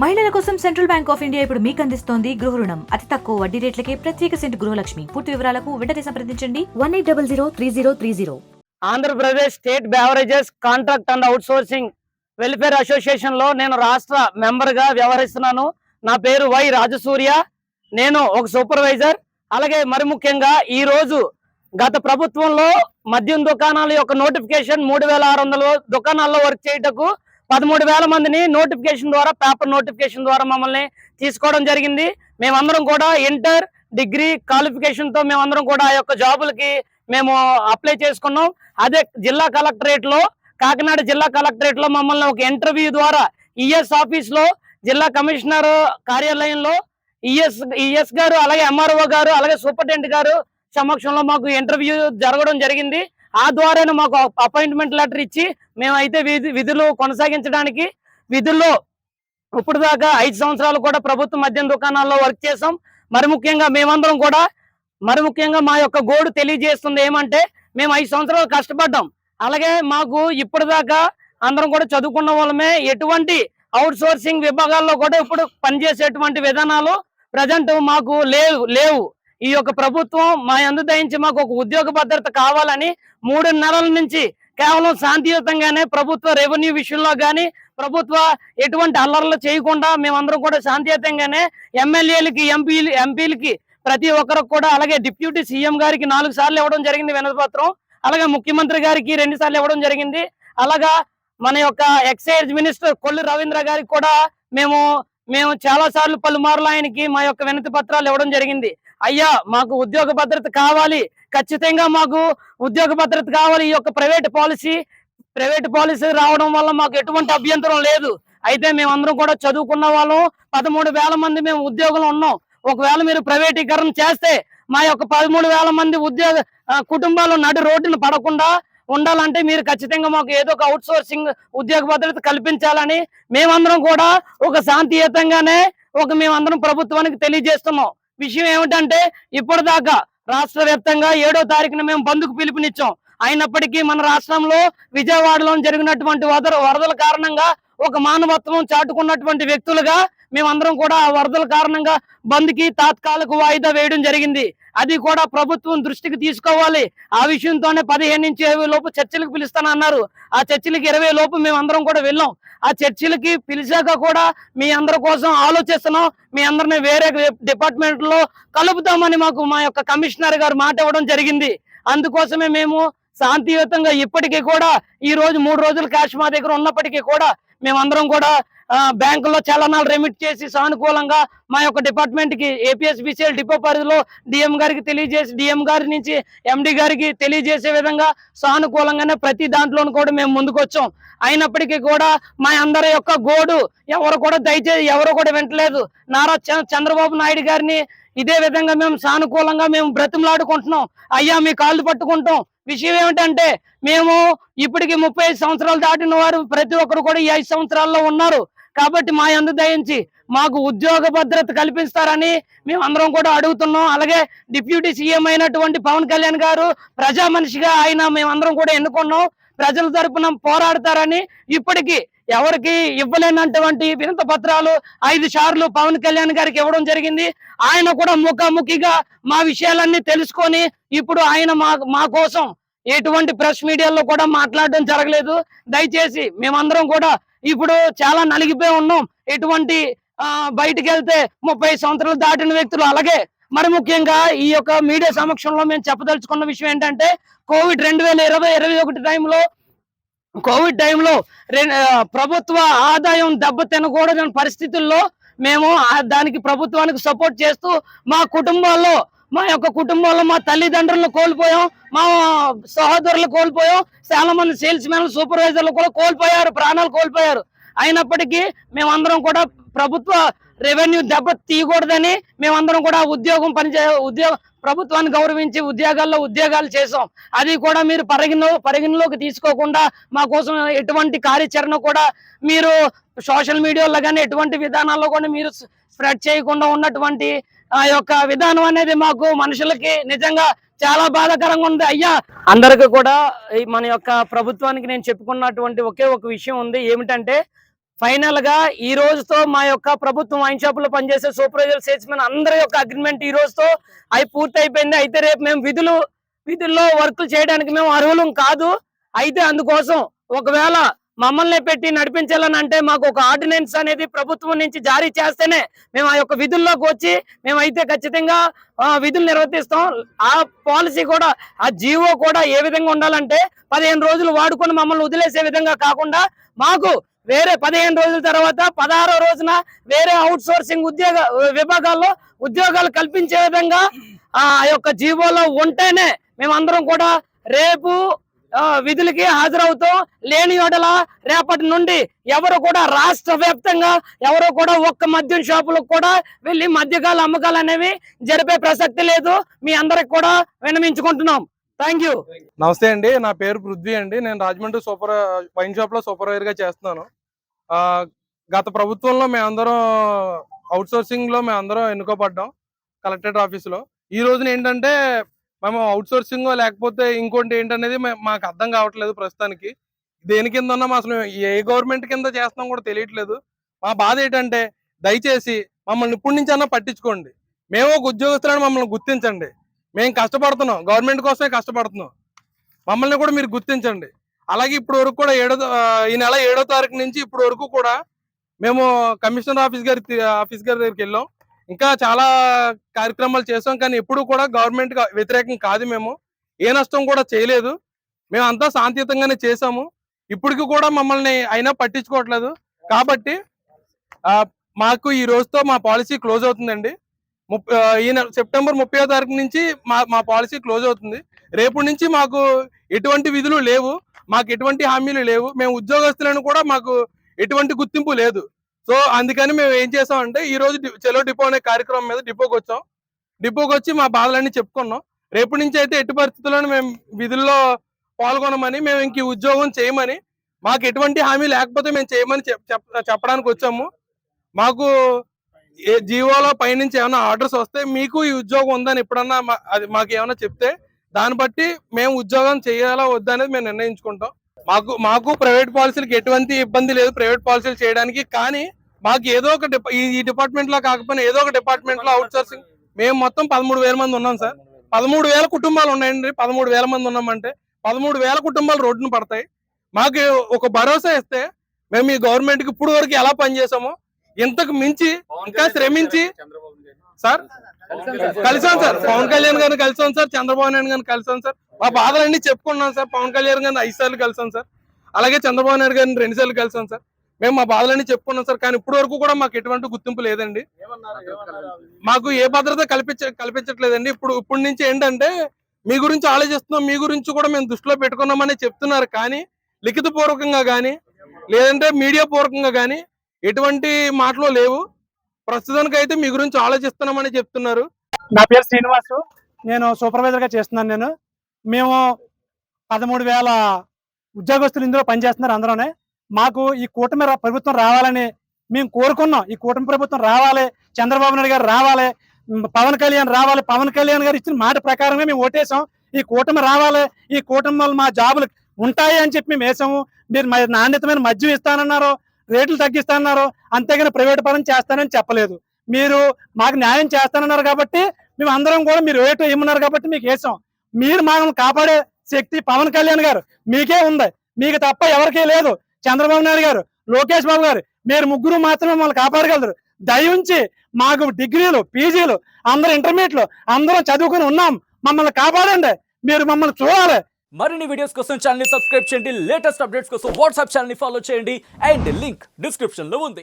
మహిళల కోసం central bank of India ఇప్పుడు మీకు అందిస్తోంది గృహ రుణం. అతి తక్కువ వడ్డీ రేట్లకే ప్రత్యేక సెంటు గృహలక్ష్మి. పూర్తి వివరాలకు వెంటనే సంప్రదించండి 18003030. Andhra Pradesh state beverages contract and out sourcing welfare association లో నేను రాష్ట్ర మెంబర్ గా వ్యవహరిస్తున్నాను. నా పేరు వై రాజసూర్య. నేను ఒక సూపర్వైజర్. అలాగే మరి ముఖ్యంగా ఈ రోజు గత ప్రభుత్వంలో మద్యం దుకాణాల యొక్క నోటిఫికేషన్ 3600 దుకాణాల్లో వర్క్ చేయటకు 13,000 మందిని నోటిఫికేషన్ ద్వారా పేపర్ నోటిఫికేషన్ ద్వారా మమ్మల్ని తీసుకోవడం జరిగింది. మేమందరం కూడా ఇంటర్ డిగ్రీ క్వాలిఫికేషన్ తో మేమందరం కూడా ఆ యొక్క జాబులకి మేము అప్లై చేసుకున్నాం. అదే జిల్లా కలెక్టరేట్ లో, కాకినాడ జిల్లా కలెక్టరేట్ లో మమ్మల్ని ఒక ఇంటర్వ్యూ ద్వారా ఈఎస్ ఆఫీస్ లో, జిల్లా కమిషనర్ కార్యాలయంలో ఈఎస్ గారు, అలాగే ఎంఆర్ఓ గారు, అలాగే సూపరింటెండెంట్ గారు సమక్షంలో మాకు ఇంటర్వ్యూ జరగడం జరిగింది. ఆ ద్వారానే మాకు అపాయింట్మెంట్ లెటర్ ఇచ్చి మేమైతే విధులు కొనసాగించడానికి విధుల్లో ఇప్పుడు దాకా 5 సంవత్సరాలు కూడా ప్రభుత్వ మద్యం దుకాణాల్లో వర్క్ చేసాం. మరి ముఖ్యంగా మా యొక్క గోడు తెలియజేస్తుంది ఏమంటే, మేము 5 సంవత్సరాలు కష్టపడ్డాం. అలాగే మాకు ఇప్పటిదాకా అందరం కూడా చదువుకున్న వాళ్ళమే. ఎటువంటి అవుట్ సోర్సింగ్ విభాగాల్లో కూడా ఇప్పుడు పనిచేసేటువంటి విధానాలు ప్రజెంట్ మాకు లేవు. ఈ యొక్క ప్రభుత్వం మా యందు దయించి మాకు ఒక ఉద్యోగ భద్రత కావాలని 3 నెలల నుంచి కేవలం శాంతియుతంగానే ప్రభుత్వ రెవెన్యూ విషయంలో కానీ, ప్రభుత్వ ఎటువంటి అల్లర్లు చేయకుండా మేమందరం కూడా శాంతియుతంగానే ఎమ్మెల్యేలకి, ఎంపీలకి ప్రతి ఒక్కరికి కూడా, అలాగే డిప్యూటీ సీఎం గారికి 4 సార్లు ఇవ్వడం జరిగింది వినతి పత్రం, అలాగే ముఖ్యమంత్రి గారికి 2 సార్లు ఇవ్వడం జరిగింది. అలాగా మన యొక్క ఎక్సైజ్ మినిస్టర్ కొల్లు రవీంద్ర గారికి కూడా మేము చాలా సార్లు పలుమార్లు ఆయనకి మా యొక్క వినతి పత్రాలు ఇవ్వడం జరిగింది. అయ్యా, మాకు ఉద్యోగ భద్రత కావాలి, ఖచ్చితంగా మాకు ఉద్యోగ భద్రత కావాలి. ఈ యొక్క ప్రైవేట్ పాలసీ రావడం వల్ల మాకు ఎటువంటి అభ్యంతరం లేదు. అయితే మేమందరం కూడా చదువుకున్న వాళ్ళం, 13,000 మంది మేము ఉద్యోగంలో ఉన్నాం. ఒకవేళ మీరు ప్రైవేటీకరణ చేస్తే మా యొక్క 13,000 మంది కుటుంబాలు నడి రోడ్డును పడకుండా ఉండాలంటే మీరు ఖచ్చితంగా మాకు ఏదో ఒక అవుట్ సోర్సింగ్ ఉద్యోగ భద్రత కల్పించాలని మేమందరం కూడా ఒక శాంతియుతంగానే మేమందరం ప్రభుత్వానికి తెలియజేస్తున్నాం. విషయం ఏమిటంటే, ఇప్పటిదాకా రాష్ట్ర వ్యాప్తంగా 7వ తారీఖున మేము బంద్కు పిలుపునిచ్చాం. అయినప్పటికీ మన రాష్ట్రంలో విజయవాడలో జరిగినటువంటి వరదల కారణంగా ఒక మానవత్వం చాటుకున్నటువంటి వ్యక్తులుగా మేమందరం కూడా ఆ వరదల కారణంగా బంద్కి తాత్కాలిక వాయిదా వేయడం జరిగింది. అది కూడా ప్రభుత్వం దృష్టికి తీసుకోవాలి. ఆ విషయంతోనే 15 నుంచి 20 లోపు చర్చలకు పిలుస్తానన్నారు. ఆ చర్చలకి 20 లోపు మేమందరం కూడా వెళ్ళాం. ఆ చర్చలకి పిలిచాక కూడా మీ అందరి కోసం ఆలోచిస్తున్నాం. మీ అందరిని వేరే డిపార్ట్మెంట్ లో కలుపుతామని మాకు మా యొక్క కమిషనర్ గారు మాట ఇవ్వడం జరిగింది. అందుకోసమే మేము శాంతియుతంగా ఇప్పటికీ కూడా ఈ రోజు 3 రోజులు క్యాష్ మా దగ్గర ఉన్నప్పటికీ కూడా మేమందరం కూడా బ్యాంకుల్లో చలనాలు రెమిట్ చేసి సానుకూలంగా మా యొక్క డిపార్ట్మెంట్ కి, ఏపీఎస్బిసిఎల్ డిపో పరిధిలో డిఎం గారికి తెలియజేసి, డిఎం గారి నుంచి ఎండి గారికి తెలియజేసే విధంగా సానుకూలంగానే ప్రతి దాంట్లోనూ కూడా మేము ముందుకు వచ్చాం. అయినప్పటికీ కూడా మా అందరి యొక్క గోడు ఎవరు కూడా వింటలేదు. నారా చంద్రబాబు నాయుడు గారిని ఇదే విధంగా మేము సానుకూలంగా మేము బ్రతిమలాడుకుంటున్నాం. అయ్యా, మీ కాళ్ళు పట్టుకుంటాం. విషయం ఏమిటంటే, మేము ఇప్పటికి 35 సంవత్సరాలు దాటిన వారు ప్రతి ఒక్కరు కూడా ఈ 5 సంవత్సరాల్లో ఉన్నారు. కాబట్టి మా యందు దయించి మాకు ఉద్యోగ భద్రత కల్పిస్తారని మేము అందరం కూడా అడుగుతున్నాం. అలాగే డిప్యూటీ సీఎం అయినటువంటి పవన్ కళ్యాణ్ గారు ప్రజా మనిషిగా మేమందరం కూడా ఎన్నుకున్నాం. ప్రజల తరపున పోరాడతారని ఇప్పటికీ ఎవరికి ఇవ్వలేనటువంటి వినతి పత్రాలు 5 సార్లు పవన్ కళ్యాణ్ గారికి ఇవ్వడం జరిగింది. ఆయన కూడా ముఖాముఖిగా మా విషయాలన్నీ తెలుసుకొని ఇప్పుడు ఆయన మా కోసం ఎటువంటి ప్రెస్ మీడియాలో కూడా మాట్లాడడం జరగలేదు. దయచేసి మేమందరం కూడా ఇప్పుడు చాలా నలిగిపోయి ఉన్నాం. ఎటువంటి బయటికి వెళ్తే 30 సంవత్సరాలు దాటిన వ్యక్తులు, అలాగే మరి ముఖ్యంగా ఈ యొక్క మీడియా సమక్షంలో మేము చెప్పదలుచుకున్న విషయం ఏంటంటే, కోవిడ్ 2020-21 కోవిడ్ టైంలో ప్రభుత్వ ఆదాయం దెబ్బతినకూడని పరిస్థితుల్లో మేము దానికి ప్రభుత్వానికి సపోర్ట్ చేస్తూ మా యొక్క కుటుంబాల్లో మా తల్లిదండ్రులను కోల్పోయాం, మా సహోదరులు కోల్పోయాం, చాలా మంది సేల్స్ మెన్, సూపర్వైజర్లు కూడా ప్రాణాలు కోల్పోయారు. అయినప్పటికీ మేమందరం కూడా ప్రభుత్వ రెవెన్యూ దెబ్బ తీయకూడదని మేమందరం కూడా ప్రభుత్వాన్ని గౌరవించి ఉద్యోగాలు చేసాం. అది కూడా మీరు పరిగణలోకి తీసుకోకుండా మా కోసం ఎటువంటి కార్యాచరణ కూడా మీరు సోషల్ మీడియాలో కానీ ఎటువంటి విధానాల్లో కూడా మీరు స్ప్రెడ్ చేయకుండా ఉన్నటువంటి ఆ యొక్క విధానం అనేది మాకు మనుషులకి నిజంగా చాలా బాధాకరంగా ఉంది. అయ్యా, అందరికీ కూడా మన యొక్క ప్రభుత్వానికి నేను చెప్పుకున్నటువంటి ఒకే ఒక విషయం ఉంది. ఏమిటంటే, ఫైనల్ గా ఈ రోజుతో మా యొక్క ప్రభుత్వం వైన్ షాప్ లో పనిచేసే సూపర్వైజర్ సేల్స్మెన్ అందరి యొక్క అగ్రిమెంట్ ఈ రోజుతో అవి పూర్తి అయిపోయింది. అయితే రేపు మేము విధుల్లో వర్క్ చేయడానికి మేము అర్హులం కాదు. అయితే అందుకోసం ఒకవేళ మమ్మల్ని పెట్టి నడిపించాలని అంటే మాకు ఒక ఆర్డినెన్స్ అనేది ప్రభుత్వం నుంచి జారీ చేస్తేనే మేము ఆ యొక్క విధుల్లోకి వచ్చి మేమైతే ఖచ్చితంగా విధులు నిర్వర్తిస్తాం. ఆ పాలసీ కూడా ఆ జీవో కూడా ఏ విధంగా ఉండాలంటే 15 రోజులు వాడుకొని మమ్మల్ని వదిలేసే విధంగా కాకుండా మాకు వేరే 15 రోజుల తర్వాత 16వ రోజున వేరే అవుట్ సోర్సింగ్ విభాగాల్లో ఉద్యోగాలు కల్పించే విధంగా ఆ యొక్క జీవోలో ఉంటేనే మేమందరం కూడా రేపు విధులకి హాజరవుతాం. లేని యెడల రేపటి నుండి ఎవరు కూడా రాష్ట్ర వ్యాప్తంగా ఎవరు కూడా ఒక్క మద్యం షాపులకు కూడా వెళ్ళి మద్యకాల అమ్మకాలు అనేవి జరిపే ప్రసక్తి లేదు. మీ అందరికి కూడా విన్నవించుకుంటున్నాం. Thank you. నమస్తే అండి, నా పేరు పృథ్వీ అండి. నేను రాజమండ్రి వైన్ షాప్ లో సూపర్వైజర్ గా చేస్తున్నాను. గత ప్రభుత్వంలో మేమందరం అవుట్ సోర్సింగ్ లో మేమందరం ఎన్నుకోబడ్డాం కలెక్టరేట్ ఆఫీస్ లో. ఈ రోజున ఏంటంటే మేము అవుట్ సోర్సింగ్ లేకపోతే ఇంకోటి ఏంటనేది మాకు అర్థం కావట్లేదు. ప్రస్తుతానికి దేని కింద ఉన్నాం, అసలు ఏ గవర్నమెంట్ కింద చేస్తున్నాం కూడా తెలియట్లేదు. మా బాధ ఏంటంటే దయచేసి మమ్మల్ని ఇప్పటి నుంచి అన్నా పట్టించుకోండి. మేము ఒక ఉద్యోగస్తులను మమ్మల్ని గుర్తించండి. మేము కష్టపడుతున్నాం, గవర్నమెంట్ కోసమే కష్టపడుతున్నాం. మమ్మల్ని కూడా మీరు గుర్తించండి. అలాగే ఇప్పుడు వరకు కూడా ఈ నెల 7వ తారీఖు నుంచి ఇప్పుడు వరకు కూడా మేము కమిషనర్ ఆఫీస్ గారి దగ్గరికి వెళ్ళాం. ఇంకా చాలా కార్యక్రమాలు చేసాం, కానీ ఎప్పుడు కూడా గవర్నమెంట్ వ్యతిరేకం కాదు. మేము ఏ నష్టం కూడా చేయలేదు. మేము అంతా శాంతియుతంగానే చేసాము. ఇప్పటికి కూడా మమ్మల్ని అయినా పట్టించుకోవట్లేదు. కాబట్టి మాకు ఈ రోజుతో మా పాలసీ క్లోజ్ అవుతుందండి. ఈ సెప్టెంబర్ 30వ తారీఖు నుంచి మా పాలసీ క్లోజ్ అవుతుంది. రేపు నుంచి మాకు ఎటువంటి విధులు లేవు, మాకు ఎటువంటి హామీలు లేవు. మేము ఉద్యోగస్తులను కూడా మాకు ఎటువంటి గుర్తింపు లేదు. సో అందుకని మేము ఏం చేసామంటే ఈ రోజు చలో డిపో అనే కార్యక్రమం మీద డిపోకి వచ్చాం. డిపోకి వచ్చి మా బాధలన్నీ చెప్పుకున్నాం. రేపు నుంచి అయితే ఎట్టి పరిస్థితుల్లో మేము విధుల్లో పాల్గొనమని, మేము ఇంక ఉద్యోగం చేయమని, మాకు ఎటువంటి హామీ లేకపోతే మేము చేయమని చెప్పడానికి వచ్చాము. మాకు జీవోలో పైనుంచి ఏమైనా ఆర్డర్స్ వస్తే మీకు ఈ ఉద్యోగం ఉందని ఎప్పుడన్నా అది మాకు ఏమైనా చెప్తే దాన్ని బట్టి మేము ఉద్యోగం చేయాలా వద్దా అనేది మేము నిర్ణయించుకుంటాం. మాకు ప్రైవేట్ పాలసీలకు ఎటువంటి ఇబ్బంది లేదు ప్రైవేట్ పాలసీలు చేయడానికి. కానీ మాకు ఏదో ఒక ఈ డిపార్ట్మెంట్ లో కాకపోయినా ఏదో ఒక డిపార్ట్మెంట్ లో అవుట్ సోర్సింగ్ మేము మొత్తం 13,000 మంది ఉన్నాం సార్. 13,000 కుటుంబాలు ఉన్నాయండి. 13,000 మంది ఉన్నామంటే 13,000 కుటుంబాలు రోడ్డును పడతాయి. మాకు ఒక భరోసా ఇస్తే మేము ఈ గవర్నమెంట్ కి ఇప్పుడు వరకు ఎలా పనిచేసామో ఇంతకు మించి ఇంకా శ్రమించి సార్ కలిసాం సార్. పవన్ కళ్యాణ్ గారిని కలిసాం సార్, చంద్రబాబు నాయుడు గారిని కలిసాం సార్. మా బాధలన్నీ చెప్పుకున్నాం సార్. పవన్ కళ్యాణ్ గారిని 5 సార్లు కలిసాం సార్. అలాగే చంద్రబాబు నాయుడు గారిని 2 సార్లు కలిసాం సార్. మేము మా బాధలన్నీ చెప్పుకున్నాం సార్. కానీ ఇప్పటి వరకు కూడా మాకు ఎటువంటి గుర్తింపు లేదండి. మాకు ఏ భద్రత కల్పించట్లేదండి. ఇప్పటి నుంచి ఏంటంటే మీ గురించి ఆలోచిస్తున్నాం, మీ గురించి కూడా మేము దృష్టిలో పెట్టుకున్నామని చెప్తున్నారు. కానీ లిఖిత పూర్వకంగా కానీ లేదంటే మీడియా పూర్వకంగా కానీ ఎటువంటి మాటలు లేవు. ప్రస్తుతానికి అయితే మీ గురించి ఆలోచిస్తున్నామని చెప్తున్నారు. నా పేరు శ్రీనివాసు, నేను సూపర్వైజర్ గా చేస్తున్నాను. మేము 13,000 ఉద్యోగస్తులు ఇందులో పనిచేస్తున్నారు అందరూనే. మాకు ఈ కూటమి ప్రభుత్వం రావాలని మేము కోరుకున్నాం. ఈ కూటమి ప్రభుత్వం రావాలి, చంద్రబాబు నాయుడు గారు రావాలి, పవన్ కళ్యాణ్ రావాలి. పవన్ కళ్యాణ్ గారు ఇచ్చిన మాట ప్రకారంగా మేము ఓటేసాం. ఈ కూటమి రావాలి, ఈ కూటమి వల్ల మా జాబులు ఉంటాయి అని చెప్పి మేము వేసాము. మీరు నాణ్యతమైన మద్యం ఇస్తానన్నారు, రేట్లు తగ్గిస్తానన్నారు, అంతేగాని ప్రైవేట్ పరం చేస్తానని చెప్పలేదు. మీరు మాకు న్యాయం చేస్తానన్నారు కాబట్టి మేము అందరం కూడా మీరు రేటు ఇమ్మన్నారు కాబట్టి మీకు వేసాం. మీరు మనల్ని కాపాడే శక్తి పవన్ కళ్యాణ్ గారు మీకే ఉంది, మీకు తప్ప ఎవరికీ లేదు. చంద్రబాబు నాయుడు గారు, లోకేష్ బాబు గారు, మీరు ముగ్గురు మాత్రమే మమ్మల్ని కాపాడగలరు. దయించి మాకు డిగ్రీలు, పీజీలు, అందరూ ఇంటర్మీడియట్లు అందరం చదువుకుని ఉన్నాం, మమ్మల్ని కాపాడండి. మీరు మమ్మల్ని చూడాలి. మరిన్ని వీడియోస్ కోసం ఛానల్ ని సబ్స్క్రైబ్ చేయండి. లేటెస్ట్ అప్డేట్స్ కోసం వాట్సాప్ ఛానల్ ని ఫాలో చేయండి. అండ్ లింక్ డిస్క్రిప్షన్ లో ఉంది.